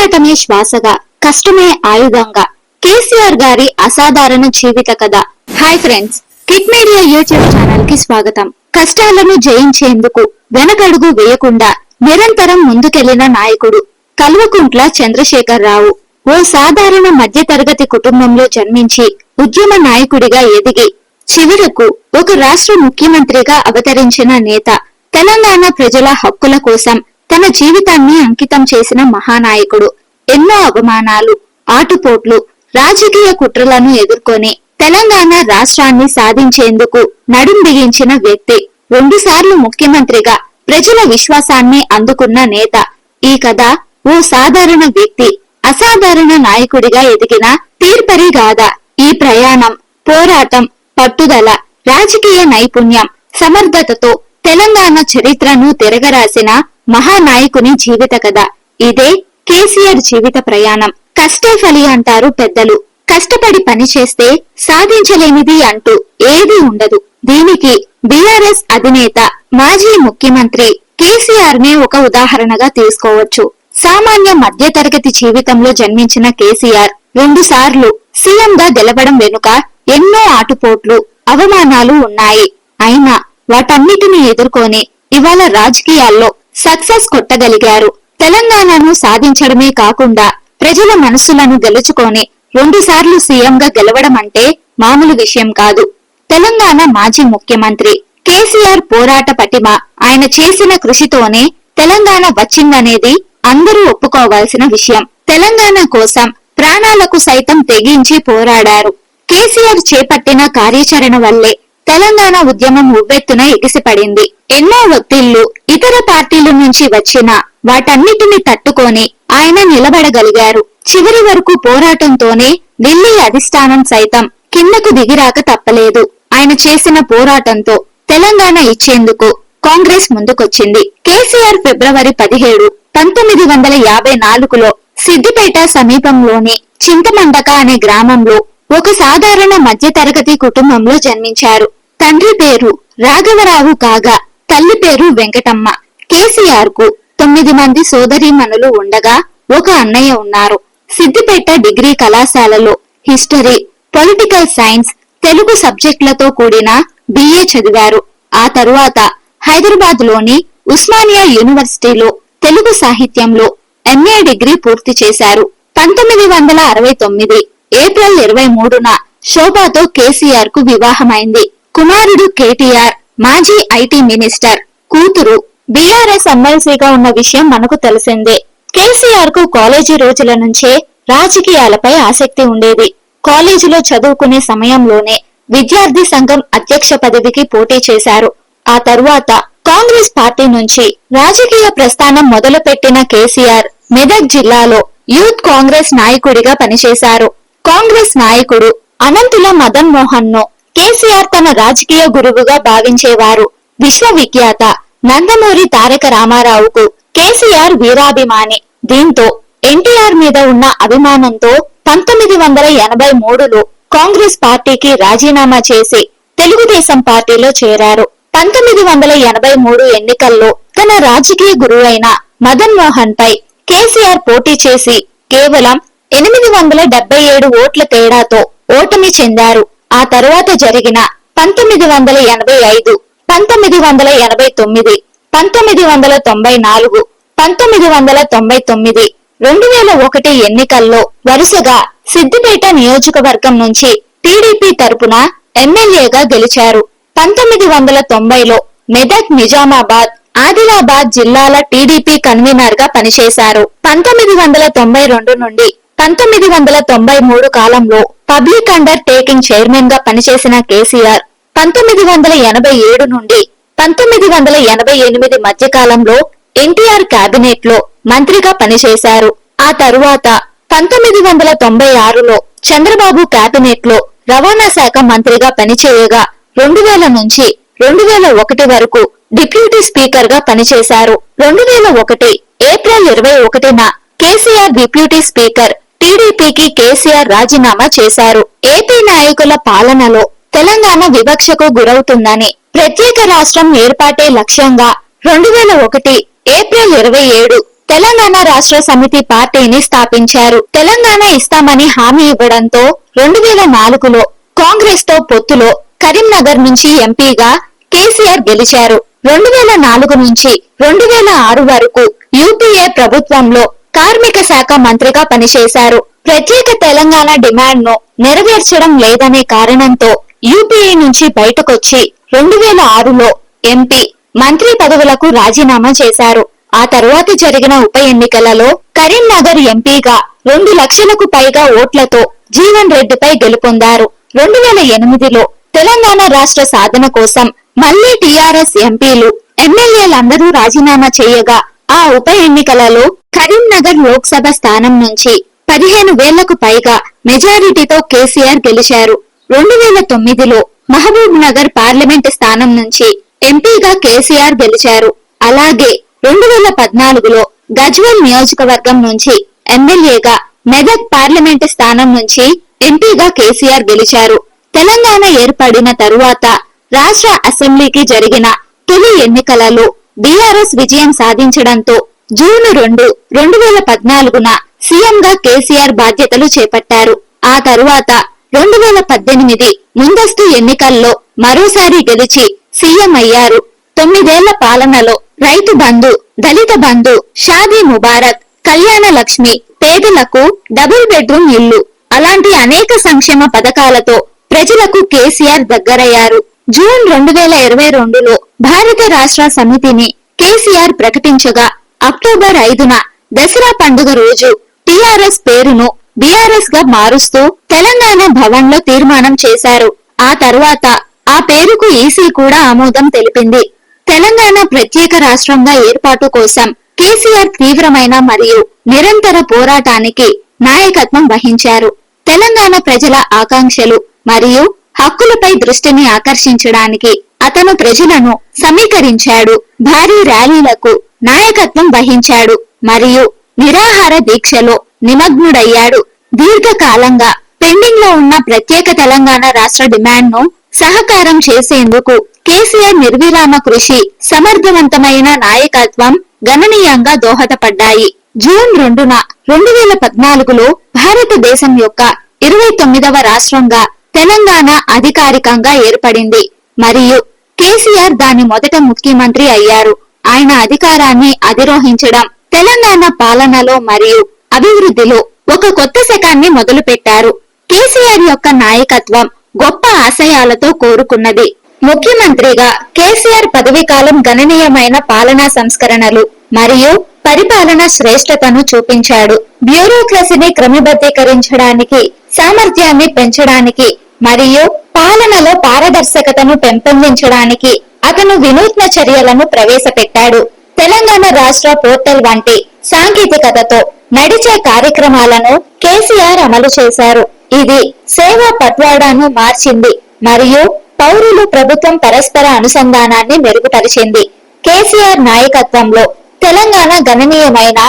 పోరాటమే శ్వాసగా, కష్టమే ఆయుధంగా కేసీఆర్ గారి అసాధారణ జీవిత కథ. Hi friends, kit media YouTube channel కి స్వాగతం. కష్టాలను జయించేందుకు వెనకడుగు వేయకుండా నిరంతరం ముందుకెళ్లిన నాయకుడు కల్వకుంట్ల చంద్రశేఖర్ రావు. ఓ సాధారణ మధ్యతరగతి కుటుంబంలో జన్మించి ఉద్యమ నాయకుడిగా ఎదిగి చివరకు ఒక రాష్ట్ర ముఖ్యమంత్రిగా అవతరించిన నేత. తెలంగాణ ప్రజల హక్కుల కోసం తన జీవితాన్ని అంకితం చేసిన మహానాయకుడు. ఎన్నో అవమానాలు, ఆటుపోట్లు, రాజకీయ కుట్రలను ఎదుర్కొని తెలంగాణ రాష్ట్రాన్ని సాధించేందుకు నడుం బిగించిన వ్యక్తి. 2 సార్లు ముఖ్యమంత్రిగా ప్రజల విశ్వాసాన్ని అందుకున్న నేత. ఈ కథ ఓ సాధారణ వ్యక్తి అసాధారణ నాయకుడిగా ఎదిగిన తీర్పరి గాథ. ఈ ప్రయాణం పోరాటం, పట్టుదల, రాజకీయ నైపుణ్యం, సమర్థతతో తెలంగాణ చరిత్రను తిరగరాసిన మహానాయకుని జీవిత కథ. ఇదే కేసీఆర్ జీవిత ప్రయాణం. కష్టే ఫలి అంటారు పెద్దలు. కష్టపడి పనిచేస్తే సాధించలేనిది అంటూ ఏదీ ఉండదు. దీనికి బీఆర్ఎస్ అధినేత, మాజీ ముఖ్యమంత్రి కేసీఆర్ నే ఒక ఉదాహరణగా తీసుకోవచ్చు. సామాన్య మధ్యతరగతి జీవితంలో జన్మించిన కేసీఆర్ 2 సార్లు సీఎం గా గెలవడం వెనుక ఎన్నో ఆటుపోట్లు, అవమానాలు ఉన్నాయి. అయినా వాటన్నిటిని ఎదుర్కొని ఇవాళ రాజకీయాల్లో సక్సెస్ కొట్టగలిగారు. తెలంగాణను సాధించడమే కాకుండా ప్రజల మనసులను గెలుచుకొని 2 సార్లు సీఎంగా గెలవడం అంటే మామూలు విషయం కాదు. తెలంగాణ మాజీ ముఖ్యమంత్రి కేసీఆర్ పోరాట పటిమ, ఆయన చేసిన కృషితోనే తెలంగాణ వచ్చిందనేది అందరూ ఒప్పుకోవాల్సిన విషయం. తెలంగాణ కోసం ప్రాణాలకు సైతం తెగించి పోరాడారు. కేసీఆర్ చేపట్టిన కార్యాచరణ వల్లే తెలంగాణ ఉద్యమం ఉవ్వెత్తున ఎగిసిపడింది. ఎన్నో ఒత్తిళ్లు ఇతర పార్టీల నుంచి వచ్చినా వాటన్నిటిని తట్టుకొని ఆయన నిలబడగలిగారు. చివరి వరకు పోరాటంతోనే ఢిల్లీ అధిష్టానం సైతం కిందకు దిగిరాక తప్పలేదు. ఆయన చేసిన పోరాటంతో తెలంగాణ ఇచ్చేందుకు కాంగ్రెస్ ముందుకొచ్చింది. కేసీఆర్ ఫిబ్రవరి 17, 1954లో సిద్దిపేట సమీపంలోని చింతమండక అనే గ్రామంలో ఒక సాధారణ మధ్యతరగతి కుటుంబంలో జన్మించారు. తండ్రి పేరు రాఘవరావు కాగా తల్లి పేరు వెంకటమ్మ. కేసీఆర్ కు 9 మంది సోదరీమణులు ఉండగా ఒక అన్నయ్య ఉన్నారు. సిద్దిపేట డిగ్రీ కళాశాలలో హిస్టరీ, పొలిటికల్ సైన్స్, తెలుగు సబ్జెక్టులతో కూడిన BA చదివారు. ఆ తరువాత హైదరాబాద్ లోని ఉస్మానియా యూనివర్సిటీలో తెలుగు సాహిత్యంలో MA డిగ్రీ పూర్తి చేశారు. 1969 ఏప్రిల్ 23న శోభాతో కేసీఆర్ కు వివాహమైంది. కుమారుడు కేటీఆర్ మాజీ IT మినిస్టర్, కూతురు బీఆర్ఎస్ ఎమ్మెల్సీగా ఉన్న విషయం మనకు తెలిసిందే. కేసీఆర్ కు కాలేజీ రోజుల నుంచే రాజకీయాలపై ఆసక్తి ఉండేది. కాలేజీలో చదువుకునే సమయంలోనే విద్యార్థి సంఘం అధ్యక్ష పదవికి పోటీ చేశారు. ఆ తరువాత కాంగ్రెస్ పార్టీ నుంచి రాజకీయ ప్రస్థానం మొదలుపెట్టిన కేసీఆర్ మెదక్ జిల్లాలో యూత్ కాంగ్రెస్ నాయకుడిగా పనిచేశారు. కాంగ్రెస్ నాయకుడు అనంతుల మదన్ మోహన్ ను కేసీఆర్ తన రాజకీయ గురువుగా భావించేవారు. విశ్వవిఖ్యాత నందమూరి తారక రామారావుకు కేసీఆర్ వీరాభిమాని. దీంతో ఎన్టీఆర్ మీద ఉన్న అభిమానంతో 1983లో కాంగ్రెస్ పార్టీకి రాజీనామా చేసి తెలుగుదేశం పార్టీలో చేరారు. 1983 ఎన్నికల్లో తన రాజకీయ గురువైన మదన్ మోహన్ పై కేసీఆర్ పోటీ చేసి కేవలం 877 ఓట్ల తేడాతో ఓటమి చెందారు. ఆ తరువాత జరిగిన 1985, 1989, 1994, 1999, 2001 ఎన్నికల్లో వరుసగా సిద్దిపేట నియోజకవర్గం నుంచి టీడీపీ తరపున ఎమ్మెల్యేగా గెలిచారు. 1990లో మెదక్, నిజామాబాద్, ఆదిలాబాద్ జిల్లాల టీడీపీ కన్వీనర్ గా పనిచేశారు. 1992 నుండి 1993 కాలంలో పబ్లిక్ అండర్ టేకింగ్ చైర్మన్ గా పనిచేసిన కేసీఆర్ 1987 నుండి 1988 మధ్య కాలంలో ఎన్టీఆర్ కేబినెట్ లో మంత్రిగా పనిచేశారు. ఆ తరువాత 1996లో చంద్రబాబు కేబినెట్ లో రవాణా శాఖ మంత్రిగా పనిచేయగా 2000 నుంచి 2001 వరకు డిప్యూటీ స్పీకర్ గా పనిచేశారు. 2001 ఏప్రిల్ 21న కేసీఆర్ డిప్యూటీ స్పీకర్ టీడీపీకి కేసీఆర్ రాజీనామా చేశారు. ఏపీ నాయకుల పాలనలో తెలంగాణ వివక్షకు గురవుతుందని ప్రత్యేక రాష్ట్రం ఏర్పాటే లక్ష్యంగా 2001 ఏప్రిల్ 27 తెలంగాణ రాష్ట్ర సమితి పార్టీని స్థాపించారు. తెలంగాణ ఇస్తామని హామీ ఇవ్వడంతో 2004లో కాంగ్రెస్ తో పొత్తులో కరీంనగర్ నుంచి ఎంపీగా కేసీఆర్ గెలిచారు. 2004 నుంచి 2006 వరకు యూపీఏ ప్రభుత్వంలో కార్మిక శాఖ మంత్రిగా పనిచేశారు. ప్రత్యేక తెలంగాణ డిమాండ్ ను నెరవేర్చడం లేదనే కారణంతో యూపీఏ నుంచి బయటకొచ్చి 2006లో ఎంపీ, మంత్రి పదవులకు రాజీనామా చేశారు. ఆ తరువాత జరిగిన ఉప ఎన్నికలలో కరీంనగర్ ఎంపీగా 2 లక్షలకు పైగా ఓట్లతో జీవన్ రెడ్డిపై గెలుపొందారు. 2008లో తెలంగాణ రాష్ట్ర సాధన కోసం మళ్లీ టీఆర్ఎస్ ఎంపీలు, ఎమ్మెల్యేలందరూ రాజీనామా చేయగా ఆ ఉప ఎన్నికలలో కరీంనగర్ లోక్సభ స్థానం నుంచి 15,000కు పైగా మెజారిటీతో కేసీఆర్ గెలిచారు. 2009లో మహబూబ్ నగర్ పార్లమెంట్ స్థానం నుంచి ఎంపీగా కేసీఆర్ గెలిచారు. అలాగే 2014లో గజ్వేల్ నియోజకవర్గం నుంచి ఎమ్మెల్యేగా, మెదక్ పార్లమెంట్ స్థానం నుంచి ఎంపీగా కేసీఆర్ గెలిచారు. తెలంగాణ ఏర్పడిన తరువాత రాష్ట్ర అసెంబ్లీకి జరిగిన తొలి ఎన్నికలలో బీఆర్ఎస్ విజయం సాధించడంతో జూన్ 2, 2014న సీఎంగా కేసీఆర్ బాధ్యతలు చేపట్టారు. ఆ తరువాత 2018 ముందస్తు ఎన్నికల్లో మరోసారి గెలిచి సీఎం అయ్యారు. 9 ఏళ్ల పాలనలో రైతు బంధు, దళిత బంధు, షాదీ ముబారక్, కళ్యాణ లక్ష్మి, పేదలకు డబుల్ బెడ్రూమ్ ఇల్లు అలాంటి అనేక సంక్షేమ పథకాలతో ప్రజలకు కేసీఆర్ దగ్గరయ్యారు. జూన్ 2022లో భారత రాష్ట్ర సమితిని కేసీఆర్ ప్రకటించగా అక్టోబర్ 5న దసరా పండుగ రోజు టీఆర్ఎస్ పేరును బీఆర్ఎస్ గా మారుస్తూ తెలంగాణ భవన్ లో తీర్మానం చేశారు. ఆ తర్వాత ఆ పేరుకు ఈసీ కూడా ఆమోదం తెలిపింది. తెలంగాణ ప్రత్యేక రాష్ట్రంగా ఏర్పాటు కోసం కేసీఆర్ తీవ్రమైన మరియు నిరంతర పోరాటానికి నాయకత్వం వహించారు. తెలంగాణ ప్రజల ఆకాంక్షలు మరియు హక్కులపై దృష్టిని ఆకర్షించడానికి అతను ప్రజలను సమీకరించాడు, భారీ ర్యాలీలకు నాయకత్వం వహించాడు మరియు నిరాహార దీక్షలో నిమగ్నుడయ్యాడు. దీర్ఘకాలంగా పెండింగ్ లో ఉన్న ప్రత్యేక తెలంగాణ రాష్ట్ర డిమాండ్ ను సహకారం చేసేందుకు కేసీఆర్ నిర్విరామ కృషి, సమర్థవంతమైన నాయకత్వం గణనీయంగా దోహదపడ్డాయి. జూన్ 2న 2014లో భారతదేశం యొక్క 29వ రాష్ట్రంగా తెలంగాణ అధికారికంగా ఏర్పడింది మరియు కేసీఆర్ దాని మొదట ముఖ్యమంత్రి అయ్యారు. ఆయన అధికారాన్ని అధిరోహించడం తెలంగాణ పాలనలో మరియు అభివృద్ధిలో ఒక కొత్త శకాన్ని మొదలుపెట్టారు. కేసీఆర్ యొక్క నాయకత్వం గొప్ప ఆశయాలతో కోరుకున్నది. ముఖ్యమంత్రిగా కేసీఆర్ పదవీకాలం గణనీయమైన పాలనా సంస్కరణలు మరియు పరిపాలన శ్రేష్టతను చూపించాడు. బ్యూరోక్రసీని క్రమబద్ధీకరించడానికి, సామర్థ్యాన్ని పెంచడానికి మరియు పాలనలో పారదర్శకతను పెంపొందించడానికి అతను వినూత్న చర్యలను ప్రవేశపెట్టాడు. తెలంగాణ రాష్ట్ర పోర్టల్ వంటి సాంకేతికతతో నడిచే కార్యక్రమాలను కేసీఆర్ అమలు చేశారు. ఇది సేవా పట్వాడాను మార్చింది మరియు పౌరులు ప్రభుత్వం పరస్పర అనుసంధానాన్ని మెరుగుపరిచింది. కేసీఆర్ నాయకత్వంలో తెలంగాణ గణనీయమైన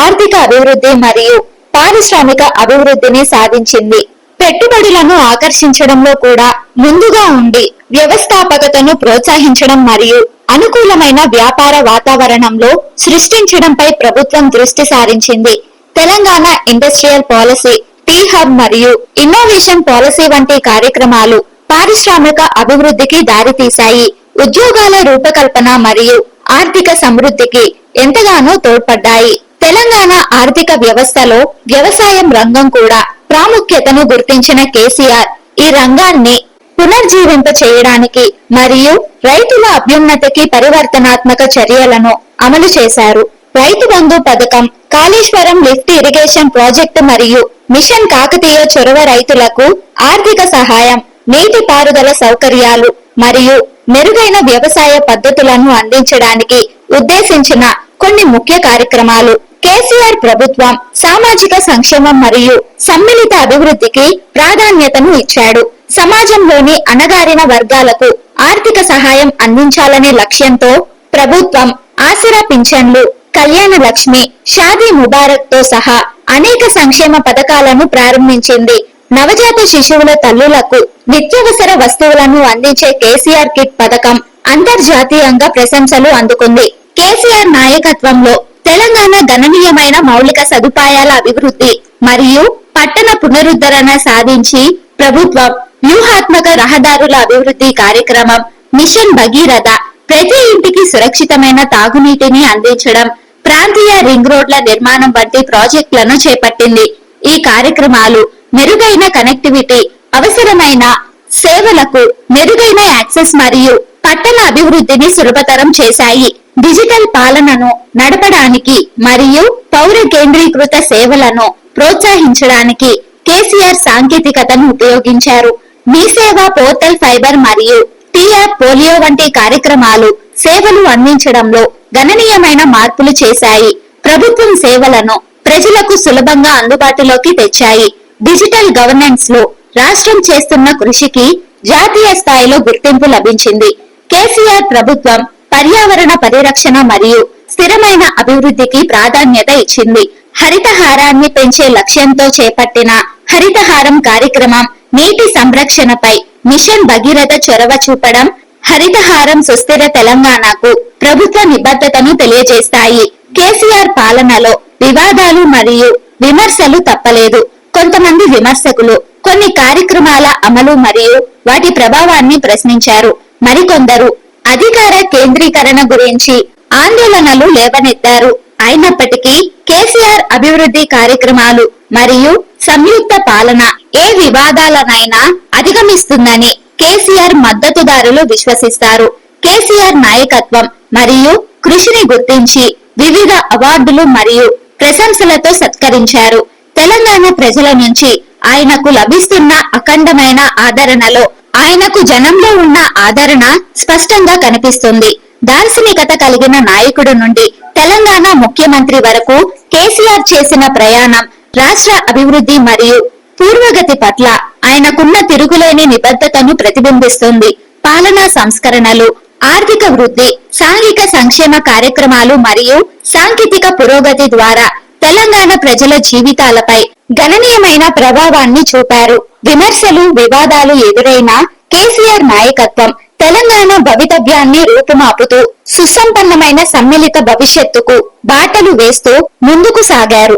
ఆర్థిక అభివృద్ధి మరియు పారిశ్రామిక అభివృద్ధిని సాధించింది. పెట్టుబడులను ఆకర్షించడంలో కూడా ముందుగా ఉండి వ్యవస్థాపకతను ప్రోత్సహించడం మరియు అనుకూలమైన వ్యాపార వాతావరణంలో సృష్టించడంపై ప్రభుత్వం దృష్టి సారించింది. Telangana industrial policy, T hub మరియు ఇన్నోవేషన్ పాలసీ వంటి కార్యక్రమాలు పారిశ్రామిక అభివృద్ధికి దారితీశాయి. ఉద్యోగాల రూపకల్పన మరియు ఆర్థిక సమృద్ధికి ఎంతగానో తోడ్పడ్డాయి. తెలంగాణ ఆర్థిక వ్యవస్థలో వ్యవసాయం రంగం కూడా ప్రాముఖ్యతను గుర్తించిన కేసీఆర్ ఈ రంగాన్ని పునర్జీవింప చేయడానికి మరియు రైతుల అభ్యున్నతికి పరివర్తనాత్మక చర్యలను అమలు చేశారు. రైతు బంధు పథకం, కాళేశ్వరం లిఫ్ట్ ఇరిగేషన్ ప్రాజెక్టు మరియు మిషన్ కాకతీయ చొరవ రైతులకు ఆర్థిక సహాయం, నీటి పారుదల సౌకర్యాలు మరియు మెరుగైన వ్యవసాయ పద్ధతులను అందించడానికి ఉద్దేశించిన కొన్ని ముఖ్య కార్యక్రమాలు. కేసీఆర్ ప్రభుత్వం సామాజిక సంక్షేమం మరియు సమ్మిళిత అభివృద్ధికి ప్రాధాన్యతను ఇచ్చాడు. సమాజంలోని అణగారిన వర్గాలకు ఆర్థిక సహాయం అందించాలనే లక్ష్యంతో ప్రభుత్వం ఆసరా పింఛన్లు, కళ్యాణ లక్ష్మి, షాదీ ముబారక్ తో సహా అనేక సంక్షేమ పథకాలను ప్రారంభించింది. నవజాత శిశువుల తల్లులకు నిత్యావసర వస్తువులను అందించే కేసీఆర్ కిట్ పథకం అంతర్జాతీయంగా ప్రశంసలు అందుకుంది. కేసీఆర్ నాయకత్వంలో తెలంగాణ గణనీయమైన మౌలిక సదుపాయాల అభివృద్ధి మరియు పట్టణ పునరుద్ధరణ సాధించి ప్రభుత్వం వ్యూహాత్మక రహదారుల అభివృద్ధి కార్యక్రమం మిషన్ భగీరథ ప్రతి ఇంటికి సురక్షితమైన తాగునీటిని అందించడం, ప్రాంతీయ రింగ్ రోడ్ల నిర్మాణం వంటి ప్రాజెక్టులను చేపట్టింది. ఈ కార్యక్రమాలు మెరుగైన కనెక్టివిటీ, అవసరమైన సేవలకు మెరుగైన యాక్సెస్ మరియు పట్టణ అభివృద్ధిని సులభతరం చేశాయి. డిజిటల్ పాలనను నడపడానికి మరియు పౌర కేంద్రీకృత సేవలను ప్రోత్సహించడానికి కేసీఆర్ సాంకేతికతను ఉపయోగించారు. మీ సేవ పోర్టల్ ఫైబర్ మరియు టీఆర్ పోలియో వంటి కార్యక్రమాలు సేవలు అందించడంలో గణనీయమైన మార్పులు చేశాయి. ప్రభుత్వం సేవలను ప్రజలకు సులభంగా అందుబాటులోకి తెచ్చాయి. డిజిటల్ గవర్నెన్స్ లో రాష్ట్రం చేస్తున్న కృషికి జాతీయ స్థాయిలో గుర్తింపు లభించింది. కేసీఆర్ ప్రభుత్వం పర్యావరణ పరిరక్షణ మరియు స్థిరమైన అభివృద్ధికి ప్రాధాన్యత ఇచ్చింది. హరితహారాన్ని పెంచే లక్ష్యంతో చేపట్టిన హరితహారం కార్యక్రమం నీటి సంరక్షణపై మిషన్ భగీరథ చొరవ చూపడం, హరితహారం సుస్థిర తెలంగాణకు ప్రభుత్వ నిబద్ధతను తెలియజేస్తాయి. కేసీఆర్ పాలనలో వివాదాలు మరియు విమర్శలు తప్పలేదు. కొంతమంది విమర్శకులు కొన్ని కార్యక్రమాల అమలు మరియు వాటి ప్రభావాన్ని ప్రశ్నించారు. మరికొందరు అధికార కేంద్రీకరణ గురించి ఆందోళనలు లేవనెత్తారు. అయినప్పటికీ కేసీఆర్ అభివృద్ధి కార్యక్రమాలు మరియు సంయుక్త పాలన ఏ వివాదాలనైనా అధిగమిస్తుందని కేసీఆర్ మద్దతుదారులు విశ్వసిస్తారు. కేసీఆర్ నాయకత్వం మరియు కృషిని గుర్తించి వివిధ అవార్డులు మరియు ప్రశంసలతో సత్కరించారు. తెలంగాణ ప్రజల నుంచి ఆయనకు లభిస్తున్న అఖండమైన ఆదరణలో ఆయనకు జనంలో ఉన్న ఆదరణ స్పష్టంగా కనిపిస్తుంది. దార్శనికత కలిగిన నాయకుడు నుండి తెలంగాణ ముఖ్యమంత్రి వరకు కేసీఆర్ చేసిన ప్రయాణం రాష్ట్ర అభివృద్ధి మరియు పూర్వగతి పట్ల ఆయనకున్న తిరుగులేని నిబద్ధతను ప్రతిబింబిస్తుంది. పాలనా సంస్కరణలు, ఆర్థిక వృద్ధి, సాంఘిక సంక్షేమ కార్యక్రమాలు మరియు సాంకేతిక పురోగతి ద్వారా తెలంగాణ ప్రజల జీవితాలపై గణనీయమైన ప్రభావాన్ని చూపారు. విమర్శలు, వివాదాలు ఎదురైనా కేసీఆర్ నాయకత్వం తెలంగాణ భవితవ్యాన్ని రూపుమాపుతూ సుసంపన్నమైన సమ్మిళిత భవిష్యత్తుకు బాటలు వేస్తూ ముందుకు సాగారు.